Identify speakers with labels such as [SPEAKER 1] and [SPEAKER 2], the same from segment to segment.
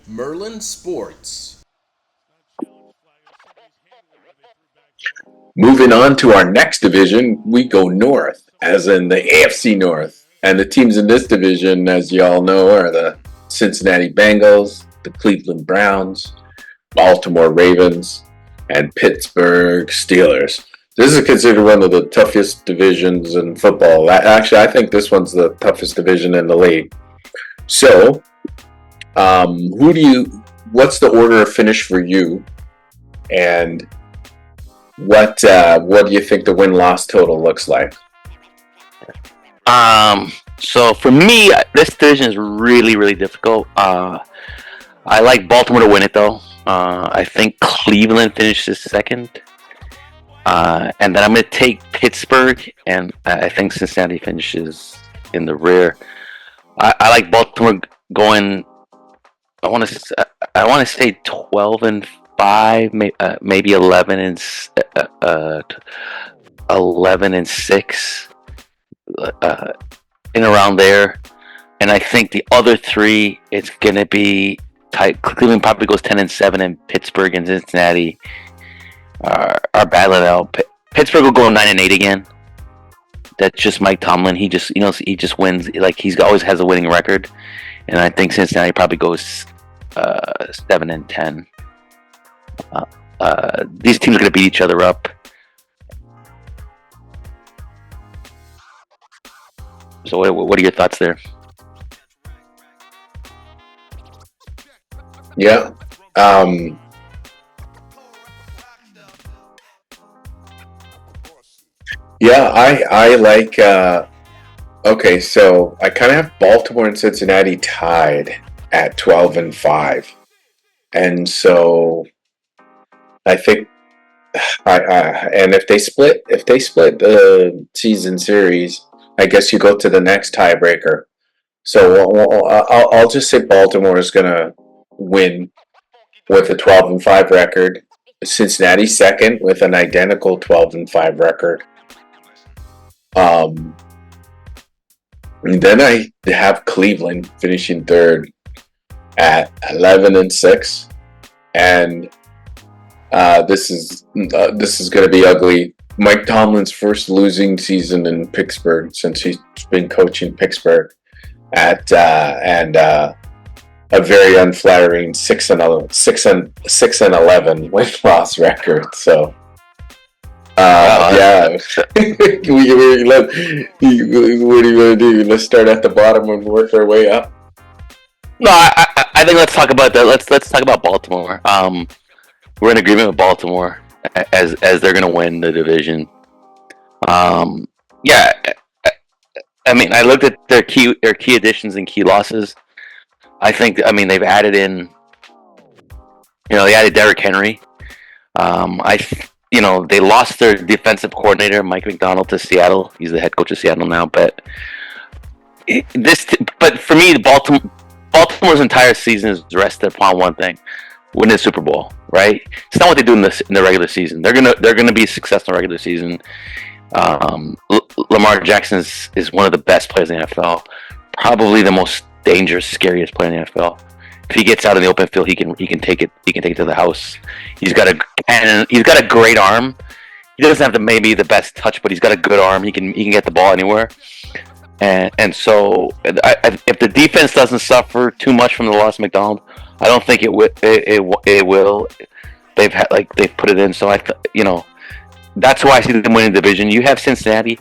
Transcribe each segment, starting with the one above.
[SPEAKER 1] Merlin Sports.
[SPEAKER 2] Moving on to our next division, we go north, as in the AFC North. And the teams in this division, as you all know, are the Cincinnati Bengals, the Cleveland Browns, Baltimore Ravens, and Pittsburgh Steelers. This is considered one of the toughest divisions in football. Actually, I think this one's the toughest division in the league. So, what's the order of finish for you? And what do you think the win-loss total looks like?
[SPEAKER 3] So for me, this division is really, really difficult. I like Baltimore to win it, though. I think Cleveland finishes second. And then I'm going to take Pittsburgh, and I think Cincinnati finishes in the rear. I like Baltimore going. I want to say 12-5, maybe 11-6, in around there. And I think the other three, it's going to be tight. Cleveland probably goes 10-7, and Pittsburgh and Cincinnati are battling out. Pittsburgh will go 9-8 again. That's just Mike Tomlin. He just wins. Like, he's always has a winning record. And I think Cincinnati probably goes 7-10. These teams are going to beat each other up. So what are your thoughts there?
[SPEAKER 2] Yeah. I like. Okay, so I kind of have Baltimore and Cincinnati tied at 12-5, and so I think and if they split the season series, I guess you go to the next tiebreaker. So I'll just say Baltimore is gonna win with a 12-5 record. Cincinnati second with an identical 12-5 record. And then I have Cleveland finishing third at 11-6, and this is going to be ugly. Mike Tomlin's first losing season in Pittsburgh since he's been coaching Pittsburgh at a very unflattering 6-11 win-loss record. So. Yeah. What are you going to do? Let's start at the bottom and work our way up.
[SPEAKER 3] No, I think let's talk about that. Let's talk about Baltimore. We're in agreement with Baltimore as they're going to win the division. Yeah. I mean, I looked at their key additions and key losses. They've added in. They added Derrick Henry. They lost their defensive coordinator, Mike McDonald, to Seattle. He's the head coach of Seattle now. But for me, Baltimore's entire season is rested upon one thing: win the Super Bowl. Right? It's not what they do in the regular season. They're gonna be successful in the regular season. Lamar Jackson is one of the best players in the NFL. Probably the most dangerous, scariest player in the NFL. If he gets out in the open field, he can take it. He can take it to the house. He's got a great arm. He doesn't have maybe the best touch, but he's got a good arm. He can get the ball anywhere. And so if the defense doesn't suffer too much from the loss of McDonald, I don't think it will. They've put it in. So that's why I see them winning the division. You have Cincinnati.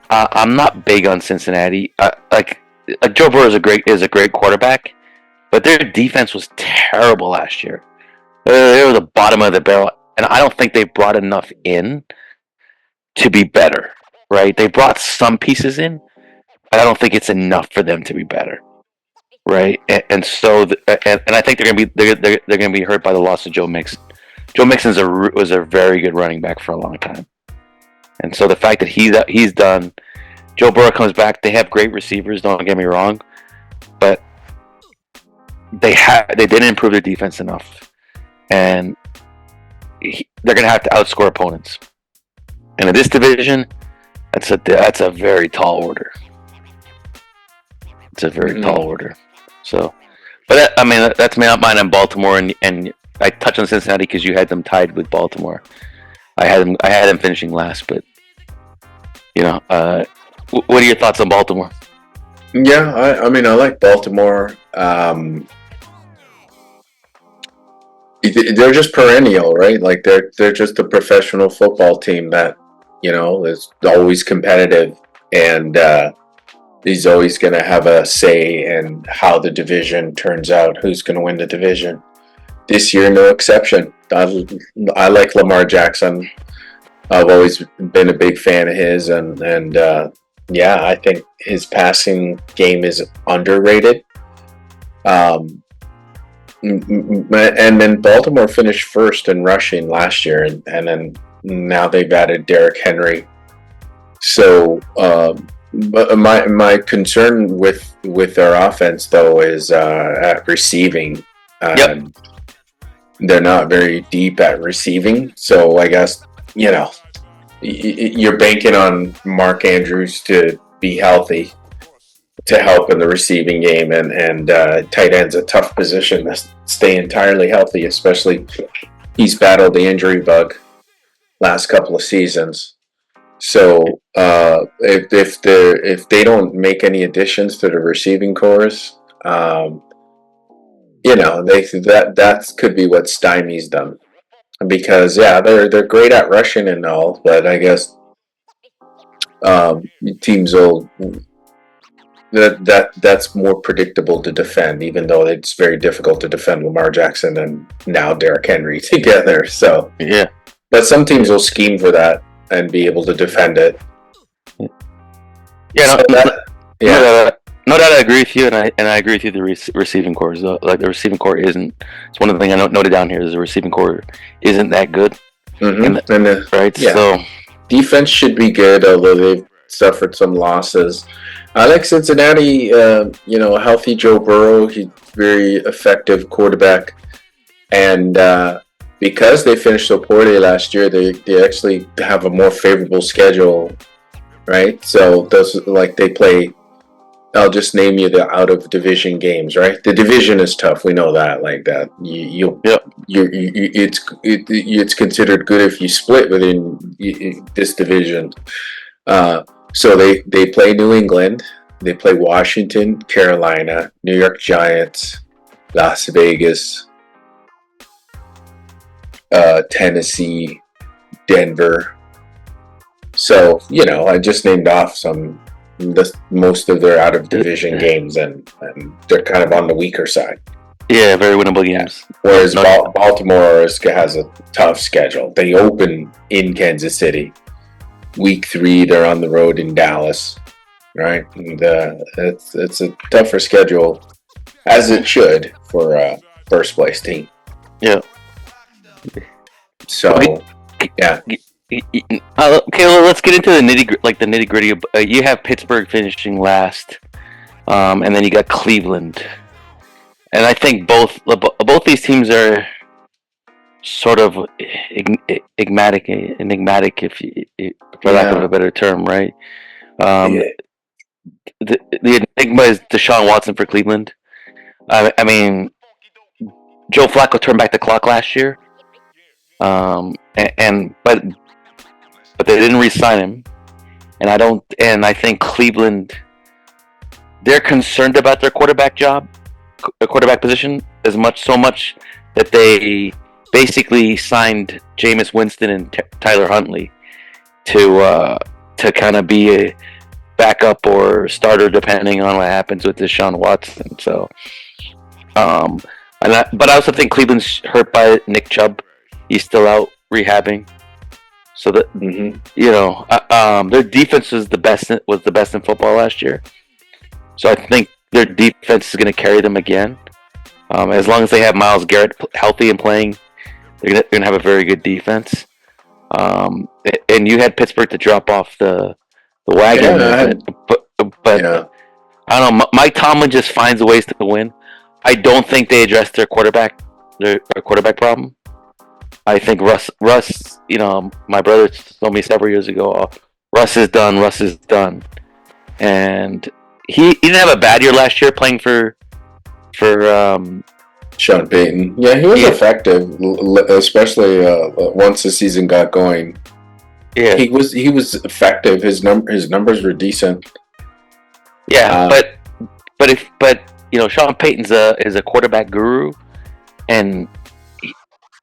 [SPEAKER 3] I'm not big on Cincinnati. Joe Burrow is a great quarterback. But their defense was terrible last year. They were the bottom of the barrel, and I don't think they brought enough in to be better. Right? They brought some pieces in, but I don't think it's enough for them to be better. Right? And so I think they're gonna be hurt by the loss of Joe Mixon. Joe Mixon was a very good running back for a long time, and so the fact that he's done, Joe Burrow comes back. They have great receivers. Don't get me wrong, but they didn't improve their defense enough, and they're going to have to outscore opponents. And in this division, that's a very tall order. It's a very tall order. So But that's made up mine on Baltimore, and I touched on Cincinnati because you had them tied with Baltimore. I had them finishing last, but what are your thoughts on Baltimore?
[SPEAKER 2] Yeah, I mean, I like Baltimore. They're just perennial, right? Like they're just a professional football team that is always competitive, and he's always going to have a say in how the division turns out. Who's going to win the division this year? No exception. I like Lamar Jackson. I've always been a big fan of his, and yeah, I think his passing game is underrated. And then Baltimore finished first in rushing last year, and then now they've added Derrick Henry. So, but my concern with their offense though is at receiving.
[SPEAKER 3] Yep.
[SPEAKER 2] They're not very deep at receiving, so I guess you're banking on Mark Andrews to be healthy to help in the receiving game, and tight end's a tough position to stay entirely healthy, especially he's battled the injury bug last couple of seasons. So if they don't make any additions to the receiving cores, that could be what stymies them, because they're great at rushing and all, but I guess teams will that's more predictable to defend, even though it's very difficult to defend Lamar Jackson and now Derrick Henry together. So
[SPEAKER 3] yeah,
[SPEAKER 2] but some teams will scheme for that and be able to defend it.
[SPEAKER 3] Yeah, no doubt, I agree with you, and I agree with you. The receiving core is like the receiving core isn't. It's one of the things I noted down here is the receiving core isn't that good.
[SPEAKER 2] Mm-hmm.
[SPEAKER 3] Right.
[SPEAKER 2] Yeah.
[SPEAKER 3] So
[SPEAKER 2] defense should be good, although they've suffered some losses. I like Cincinnati. A healthy Joe Burrow. He's very effective quarterback, and because they finished so poorly last year, they actually have a more favorable schedule, right? So those they play. I'll just name you the out of division games, right? The division is tough. We know that. Like that, it's considered good if you split within this division. So they play New England, they play Washington, Carolina, New York Giants, Las Vegas, Tennessee, Denver. So I just named off most of their out of division games, and they're kind of on the weaker side.
[SPEAKER 3] Yeah, very winnable games.
[SPEAKER 2] Whereas Baltimore has a tough schedule. They open in Kansas City. Week 3, they're on the road in Dallas, right? And it's a tougher schedule, as it should for a first place team.
[SPEAKER 3] Yeah.
[SPEAKER 2] So, yeah.
[SPEAKER 3] Okay, well, let's get into the nitty gritty. You have Pittsburgh finishing last, and then you got Cleveland, and I think both these teams are sort of enigmatic, if for lack of a better term, right? The enigma is Deshaun Watson for Cleveland. I mean, Joe Flacco turned back the clock last year, but they didn't re-sign him, and I think Cleveland, they're concerned about their quarterback position so much that they basically signed Jameis Winston and Tyler Huntley to kind of be a backup or starter depending on what happens with Deshaun Watson. So, but I also think Cleveland's hurt by Nick Chubb. He's still out rehabbing. So that their defense was the best in football last year. So I think their defense is going to carry them again. As long as they have Myles Garrett healthy and playing, they're going to have a very good defense. And you had Pittsburgh to drop off the wagon, but I don't know. Mike Tomlin just finds ways to win. I don't think they address their quarterback problem. I think Russ, my brother told me several years ago, Russ is done. And he didn't have a bad year last year playing for for
[SPEAKER 2] Sean Payton. Yeah, he was
[SPEAKER 3] Yeah.
[SPEAKER 2] effective, especially once the season got going.
[SPEAKER 3] yeah
[SPEAKER 2] He was effective. His numbers were decent.
[SPEAKER 3] yeah. But Sean Payton's is a quarterback guru, and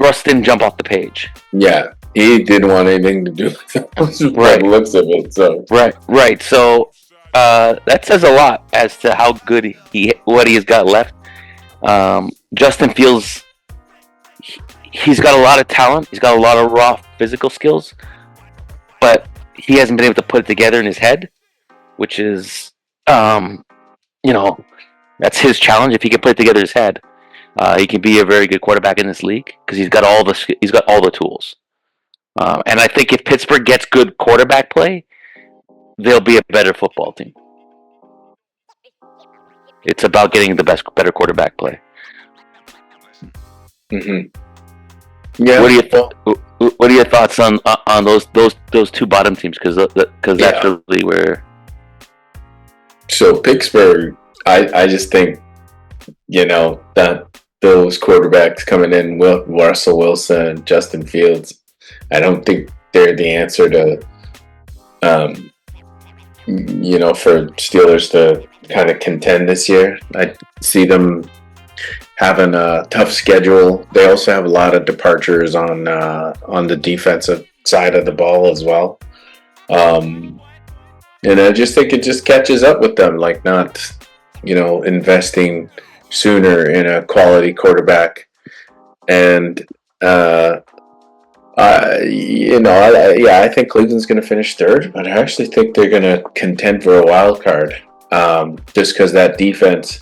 [SPEAKER 3] Russ didn't jump off the page.
[SPEAKER 2] Yeah, he didn't want anything to do with it by the looks of it. So
[SPEAKER 3] Right. So that says a lot as to how good what he has got left. Justin Fields, he's got a lot of talent. He's got a lot of raw physical skills, but he hasn't been able to put it together in his head, which is, that's his challenge. If he can put it together in his head, he can be a very good quarterback in this league because he's got all the tools. And I think if Pittsburgh gets good quarterback play, they'll be a better football team. It's about getting better quarterback play.
[SPEAKER 2] Mm-hmm. Yeah.
[SPEAKER 3] What are your thoughts on those two bottom teams? Because that's really where.
[SPEAKER 2] So Pittsburgh, I just think, that those quarterbacks coming in, Russell Wilson, Justin Fields, I don't think they're the answer to, for Steelers to kind of contend this year. I see them having a tough schedule. They also have a lot of departures on the defensive side of the ball as well. And I just think it just catches up with them, like not, investing sooner in a quality quarterback. And, I think Cleveland's going to finish third, but I actually think they're going to contend for a wild card, just because that defense.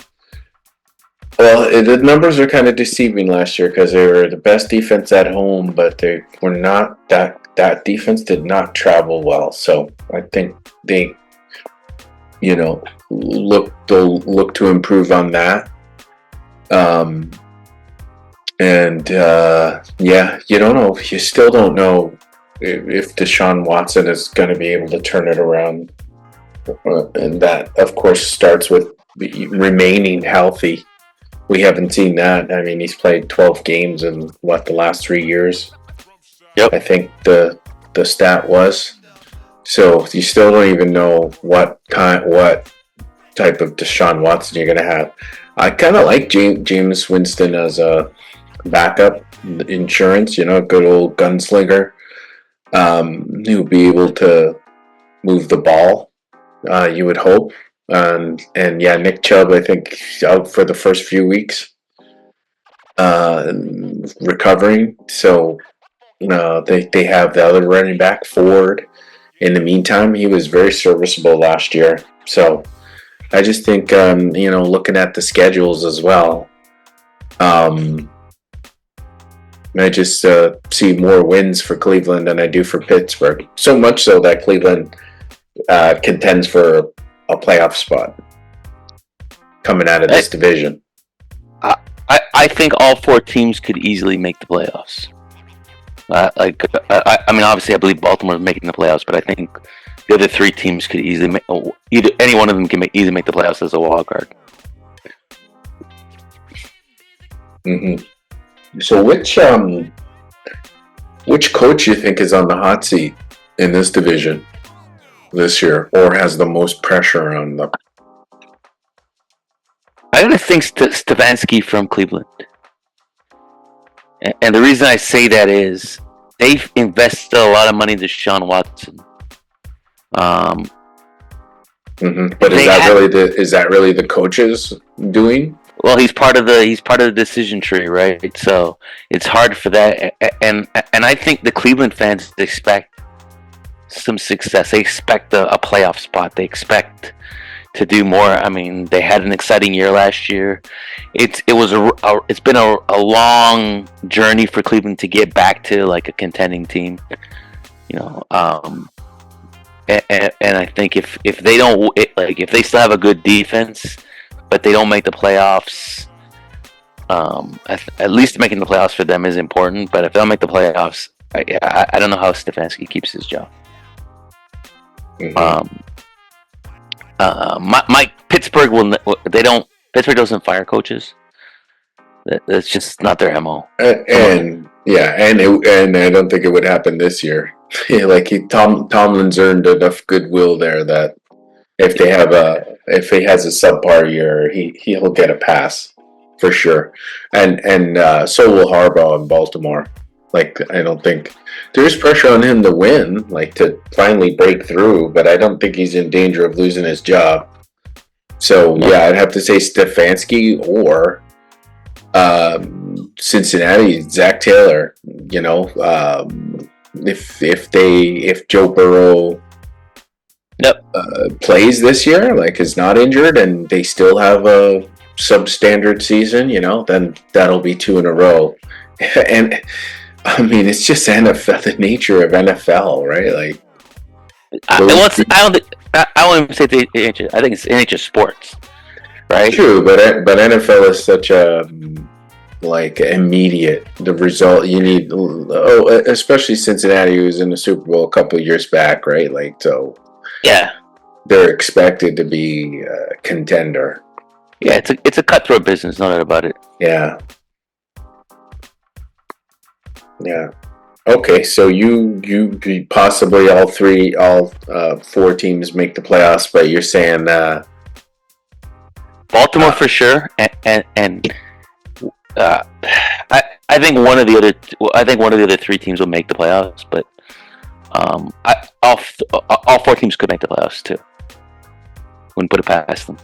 [SPEAKER 2] Well, the numbers are kind of deceiving last year because they were the best defense at home, but they were not. That defense did not travel well, so I think they, look to improve on that. You don't know. You still don't know if Deshaun Watson is going to be able to turn it around, and that, of course, starts with remaining healthy. We haven't seen that. I mean, he's played 12 games in the last 3 years.
[SPEAKER 3] Yep.
[SPEAKER 2] I think the stat was. So you still don't even know what type of Deshaun Watson you're going to have. I kind of like Jameis Winston as a backup insurance, a good old gunslinger. He'll be able to move the ball, you would hope. Nick Chubb, I think, out for the first few weeks, recovering. So they have the other running back, Ford. In the meantime, he was very serviceable last year. So I just think, looking at the schedules as well, I just see more wins for Cleveland than I do for Pittsburgh. So much so that Cleveland contends for a playoff spot coming out of this division.
[SPEAKER 3] I think all four teams could easily make the playoffs. Obviously, I believe Baltimore is making the playoffs, but I think the other three teams could easily any one of them can easily make the playoffs as a wild card.
[SPEAKER 2] Mm-hmm. So which coach you think is on the hot seat in this division this year, or has the most pressure on them?
[SPEAKER 3] I gotta think Stefanski from Cleveland. And the reason I say that is they've invested a lot of money into Deshaun Watson.
[SPEAKER 2] But is that really the coach's doing?
[SPEAKER 3] Well, he's part of the decision tree, right? So it's hard for that, and I think the Cleveland fans expect some success. They expect a playoff spot. They expect to do more. I mean, they had an exciting year last year. It's been a long journey for Cleveland to get back to like a contending team. And I think if they don't if they still have a good defense, but they don't make the playoffs, at least making the playoffs for them is important. But if they don't make the playoffs, I don't know how Stefanski keeps his job.
[SPEAKER 2] Mm-hmm.
[SPEAKER 3] My Pittsburgh will. They don't. Pittsburgh doesn't fire coaches. That's just not their MO.
[SPEAKER 2] And I don't think it would happen this year. Like Tomlin's earned enough goodwill there that if he has a subpar year, he'll get a pass for sure. And so will Harbaugh in Baltimore. Like, I don't think there's pressure on him to win, like to finally break through, but I don't think he's in danger of losing his job. So yeah, I'd have to say Stefanski or Cincinnati, Zach Taylor. You know, if Joe Burrow plays this year, like is not injured, and they still have a substandard season, you know, then that'll be 2 in a row. And I mean, it's just NFL, the nature of NFL, right? Like,
[SPEAKER 3] I won't even say the NHL. I think it's NHL sports, right?
[SPEAKER 2] True, but NFL is such a like immediate. The result you need, especially Cincinnati, who was in the Super Bowl a couple of years back, right? Like, so
[SPEAKER 3] yeah,
[SPEAKER 2] they're expected to be a contender.
[SPEAKER 3] Yeah, it's a cutthroat business, no doubt about it.
[SPEAKER 2] Yeah. Okay, so you possibly all 4 teams make the playoffs, but you're saying
[SPEAKER 3] Baltimore for sure, and I think one of the other 3 teams will make the playoffs, but all 4 teams could make the playoffs too. Wouldn't put it past them.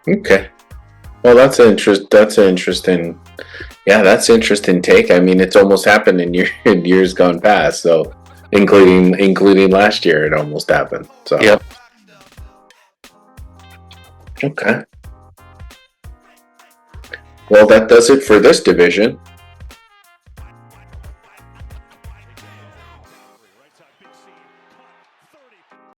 [SPEAKER 2] Okay. Well, that's an interesting. Yeah, that's an interesting take. I mean, it's almost happened in years gone past. So, including last year, it almost happened. So,
[SPEAKER 3] yep.
[SPEAKER 2] Okay. Well, that does it for this division.